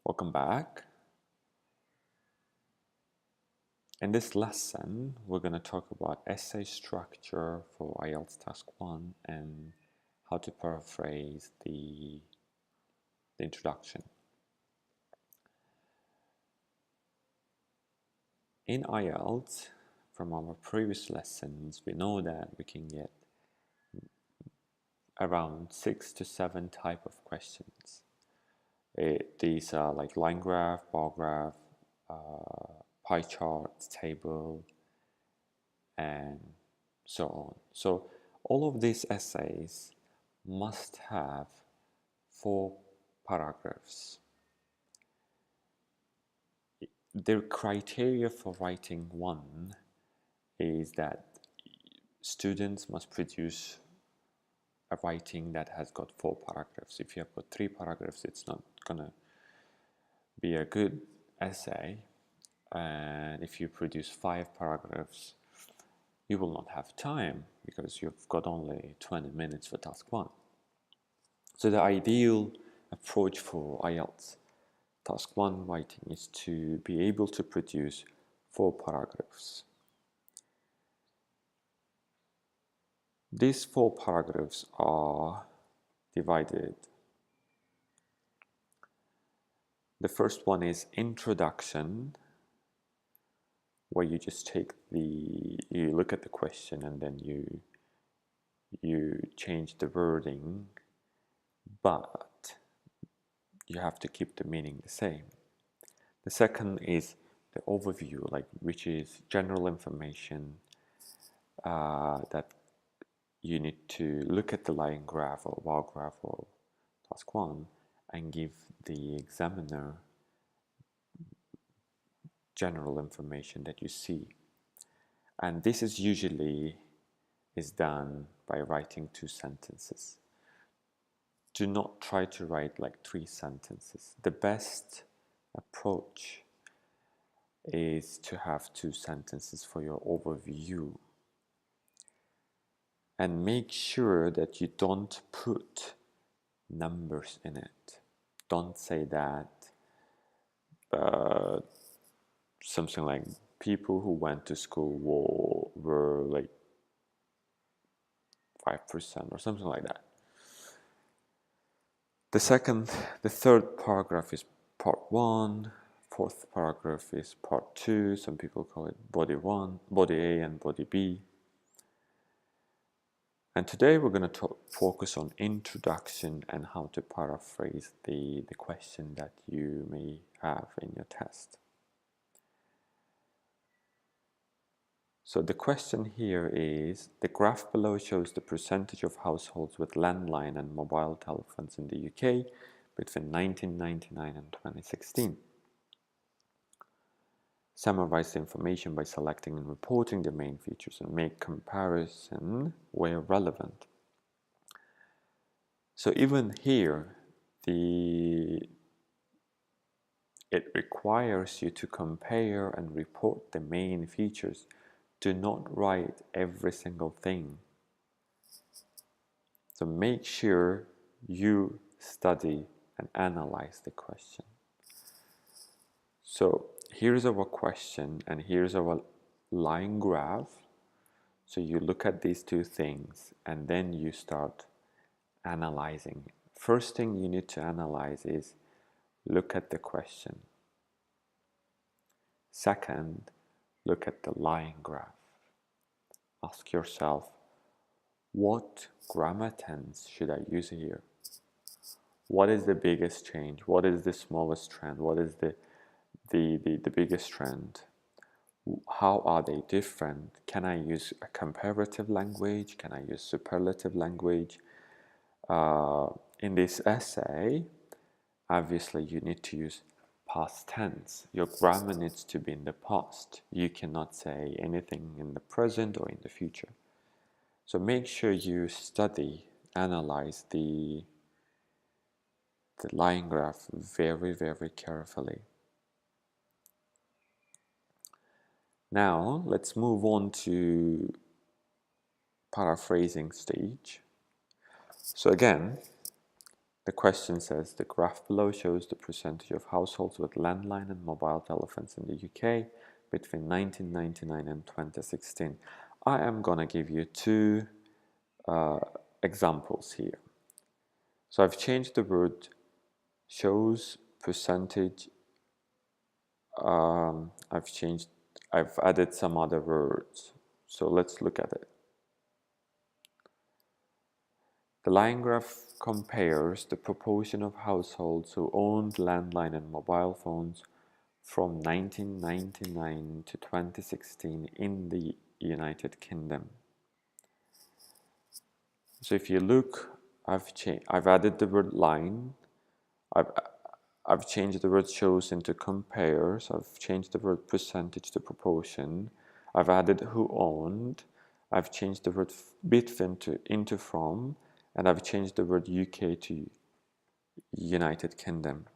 Welcome back. In this lesson, we're going to talk about essay structure for IELTS Task 1 and how to paraphrase the introduction. In IELTS, from our previous lessons, we know that we can get around 6 to 7 type of questions. These are like line graph, bar graph, pie charts, table, and so on. So all of these essays must have 4 paragraphs. The criteria for writing one is that students must produce a writing that has got 4 paragraphs. If you have got 3 paragraphs, it's not gonna be a good essay. And if you produce 5 paragraphs, you will not have time because you've got only 20 minutes for task 1. So the ideal approach for IELTS task 1 writing is to be able to produce 4 paragraphs. These 4 paragraphs are divided. The first one is introduction, where you just you look at the question and then you change the wording, but you have to keep the meaning the same. The second is the overview, which is general information that you need to look at the line graph or bar graph or task 1 and give the examiner general information that you see. And this is usually done by writing 2 sentences. Do not try to write 3 sentences. The best approach is to have 2 sentences for your overview. And make sure that you don't put numbers in it. Don't say that something like people who went to school were 5% or something like that. The third paragraph is part 1. Fourth paragraph is part 2. Some people call it body 1, body A and body B. And today we're going to focus on introduction and how to paraphrase the question that you may have in your test. So the question here is, the graph below shows the percentage of households with landline and mobile telephones in the UK between 1999 and 2016. Summarize the information by selecting and reporting the main features and make comparison where relevant. So even here, it requires you to compare and report the main features. Do not write every single thing. So make sure you study and analyze the question. So here's our question and here's our line graph. So you look at these 2 things and then you start analyzing. First thing you need to analyze is look at the question. Second, look at the line graph. Ask yourself, what grammar tense should I use here? What is the biggest change? What is the smallest trend? What is the biggest trend? How are they different? Can I use a comparative language? Can I use superlative language? In this essay, obviously you need to use past tense. Your grammar needs to be in the past. You cannot say anything in the present or in the future. So make sure you study, analyze the line graph very, very carefully. Now, let's move on to paraphrasing stage. So again, The question says, the graph below shows the percentage of households with landline and mobile telephones in the UK between 1999 and 2016. I am going to give you two examples here. So I've changed the word shows percentage. I've added some other words. So let's look at it. The line graph compares the proportion of households who owned landline and mobile phones from 1999 to 2016 in the United Kingdom. So if you look, I've added the word line. I've changed the word shows into compares. I've changed the word percentage to proportion. I've added who owned. I've changed the word between to into from, and I've changed the word UK to United Kingdom.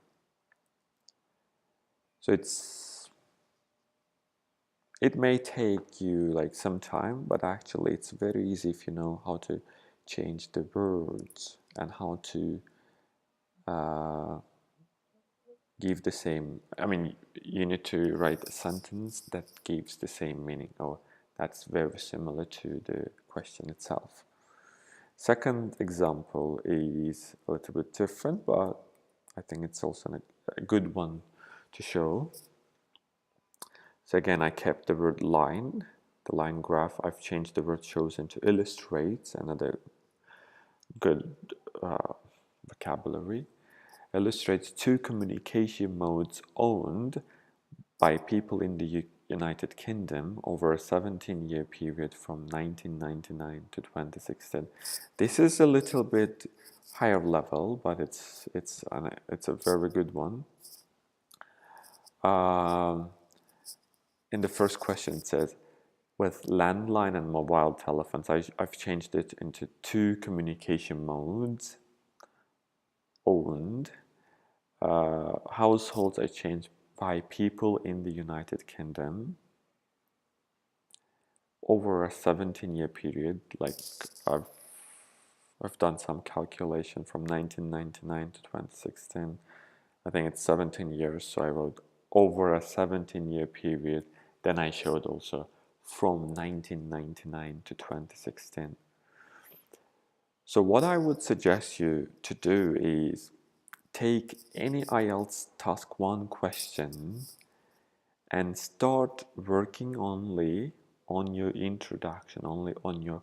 So it may take you like some time, but actually it's very easy if you know how to change the words and how to give the same, you need to write a sentence that gives the same meaning, or that's very similar to the question itself. Second example is a little bit different, but I think it's also a good one to show. So again, I kept the word line, the line graph. I've changed the word shows into illustrates, another good vocabulary. Illustrates two communication modes owned by people in the United Kingdom over a 17-year period from 1999 to 2016. This is a little bit higher level, but it's a very good one. In the first question it says, with landline and mobile telephones, I've changed it into two communication modes owned. Households I changed by people in the United Kingdom over a 17-year period. Like I've done some calculation from 1999 to 2016. I think it's 17 years, so I wrote over a 17-year period. Then I showed also from 1999 to 2016. So what I would suggest you to do is take any IELTS Task 1 question and start working only on your introduction, only on your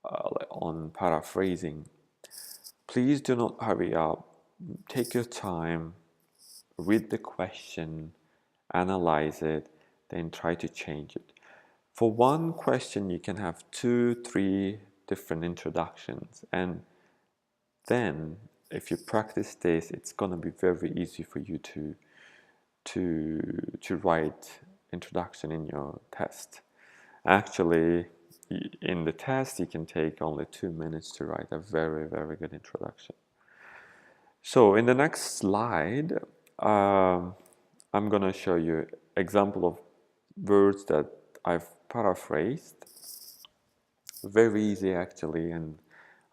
on paraphrasing. Please do not hurry up. Take your time, read the question, analyze it, then try to change it. For one question, you can have 2-3 different introductions, and then if you practice this, it's going to be very easy for you to write introduction in your test. Actually, in the test, you can take only 2 minutes to write a very, very good introduction. So in the next slide, I'm going to show you example of words that I've paraphrased. Very easy actually, and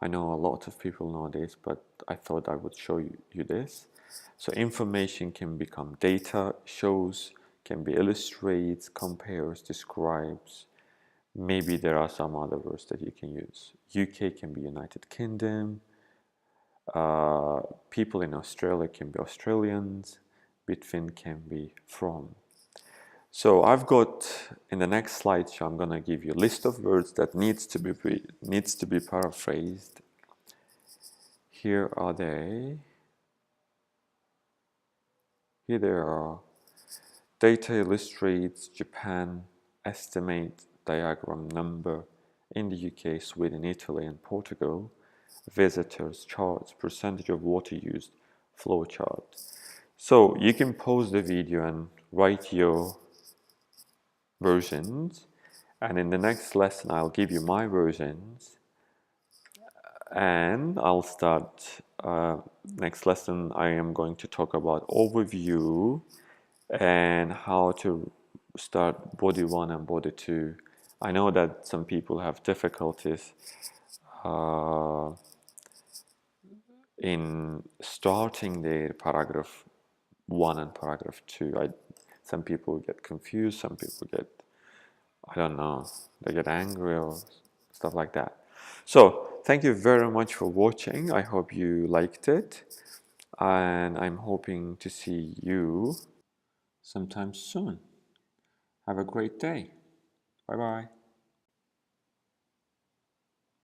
I know a lot of people know this, but I thought I would show you this. So information can become data, shows can be illustrates, compares, describes. Maybe there are some other words that you can use. UK can be United Kingdom. People in Australia can be Australians. Between can be from. So I've got, in the next slideshow, I'm going to give you a list of words that needs to be paraphrased. Here are they. Here they are. Data illustrates, Japan, estimate, diagram, number, in the UK, Sweden, Italy, and Portugal, visitors, charts, percentage of water used, flow chart. So you can pause the video and write your versions, and in the next lesson I'll give you my versions, and I'll start next lesson. I am going to talk about overview and how to start body 1 and body 2. I know that some people have difficulties in starting their paragraph 1 and paragraph 2. Some people get confused, some people get, I don't know, they get angry or stuff like that. So thank you very much for watching. I hope you liked it, and I'm hoping to see you sometime soon. Have a great day. Bye bye.